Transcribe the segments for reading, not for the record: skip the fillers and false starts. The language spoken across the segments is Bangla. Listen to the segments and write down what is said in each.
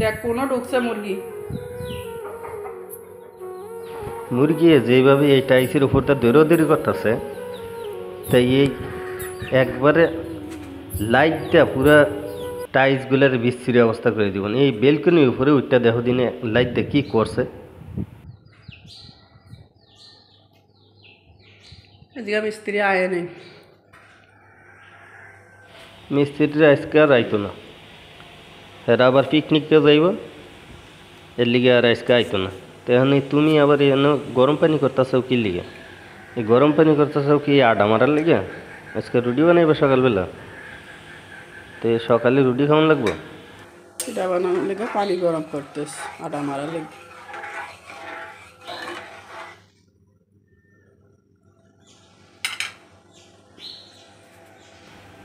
দেখ কোনো ঢুকছে মুরগি। মুরগি যেইভাবে এই টাইসের উপরটা দৌড়াদৌড়ি করতেছে, তাই এই একবারে লাইট দেওয়া পুরা টাইলসগুলোর বিচ্ছিরি অবস্থা করে দিব। এই বেলকনির উপরে ওইটা দেখো দিনে লাইট দিয়ে কী করছে। এদিকে মিস্ত্রি আয় নেই, মিস্ত্রিরা আজকে আর আইতো না, এরা আবার পিকনিককে যাইব, এর লিগে আর আজকে আইতো না। তো এখন তুমি আবার এনে গরম পানি করতেছাও কি লিগে? এই গরম পানি করতেছাও কি আডা মারার লিগে? আজকে রুটি বানাইবে সকালবেলা, তো সকালে রুটি খাওয়ান লাগবো। এটা বানানোর লেগে পানি গরম করতেস, আটা মারা লেগে।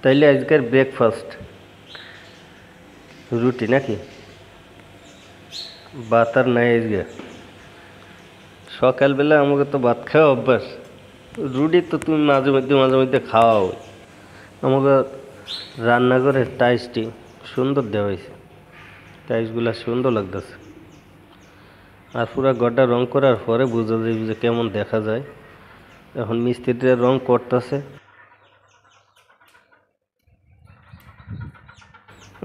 তাইলে আজকের ব্রেকফাস্ট রুটি নাকি? ভাত আর নাই আজকে? সকালবেলা আমাকে তো ভাত খাওয়া অভ্যাস, রুটি তো তুমি মাঝে মধ্যে খাওয়াও। আমাকে রান্নাঘরের টাইলসটি সুন্দর দেওয়া হয়েছে, টাইলসগুলো সুন্দর লাগতেছে। আর পুরা ঘরটা রং করার পরে বোঝা যাবে যে কেমন দেখা যায়। এখন মিস্ত্রিরা রং করতেছে।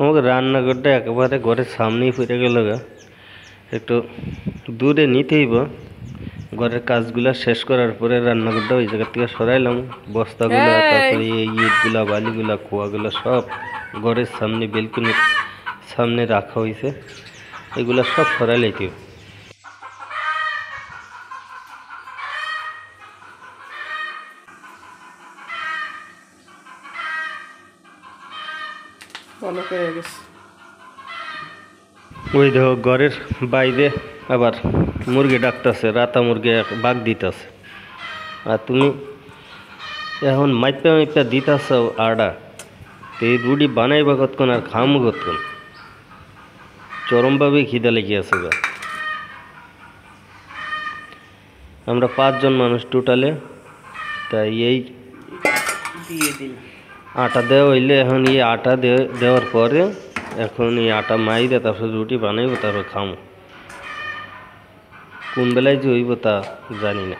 আমাকে রান্নাঘরটা একেবারে ঘরের সামনেই পড়ে গেল, একটু দূরে নিতে হইব। ঘরের কাজগুলা শেষ করার পরে রান্নাঘরটা ওই জায়গা থেকে সরাইলাম। বস্তাগুলা, তারপরে এই ইটগুলা, বালিগুলা, কুয়াগুলা সব ঘরের সামনে বেলকনির সামনে রাখা হয়েছে, এগুলা সব সরাইলাইতে। ভালো হয়ে গেছে। ওই দেখো ঘরের বাইরে আবার মুরগি ডাকতেছে, রাতা মুরগি বাঘ দিতেছে। আর তুমি এখন মাইপা দিতেছ আডা, তো এই রুটি বানাইবা কতক্ষণ আর খামো কতক্ষণ? চরমভাবে খিদা লেগে আছে গা। আমরা 5 জন মানুষ টোটালে, তাই এই দিয়ে দিন আটা দেওয়া হইলে এখন এই আটা দেওয়ার পরে এখন এই আটা মাইরে তারপরে রুটি বানাইব, তারপর খামো। কোন বেলায় যে হইব তা জানি না।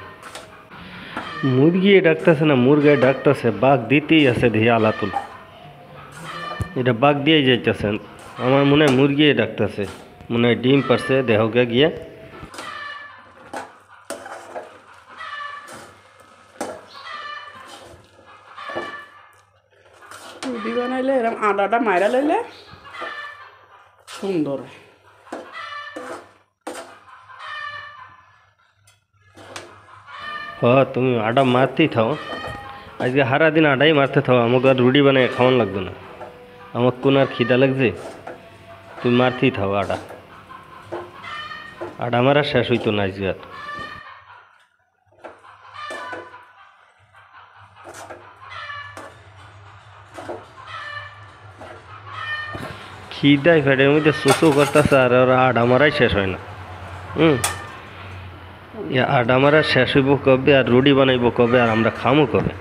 মুরগি ডাকতেছে না, মুরগায় ডাকতেছে, বাঘ দিতেই আছে ধেয়ে আলাতুল। এটা বাঘ দিয়েই যাইতেছে, আমার মনে হয় মুরগি ডাকতেছে, মনে হয় ডিম পারছে দেহকে গিয়ে। রুটি বানাইলে এরকম আটাটা মাইরা লাইলে সুন্দর। তুমি আটা মারতেই থাও, আজকে সারা দিন আটাই মারতে থাও, আমাকে আর রুটি বানাই খাওয়ান লাগবে না। আমার কোন আর খিদা লাগছে? তুমি মারতেই থাও আটা, আটা মারা শেষ হইতো না আজকে আর। খিদাই ফেটের মধ্যে সুসু করতেছে, আর ওরা আটা মারাই শেষ হয় না। আটা মারা শেষ হইব কবে, আর রুটি বানাইব কবে, আর আমরা খামো কবে?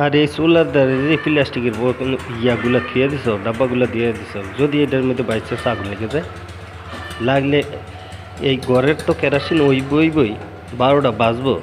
আর এই চুলার দ্বারা যে প্লাস্টিকের ইয়াগুলো থিয়ে দিছ, ডাব্বাগুলো দিয়ে দিছ, যদি এটার মধ্যে বাইশে আগুন লেগে যায়, লাগলে এই ঘরের তো কেরাসিন ওই বই 12টা বাজবো।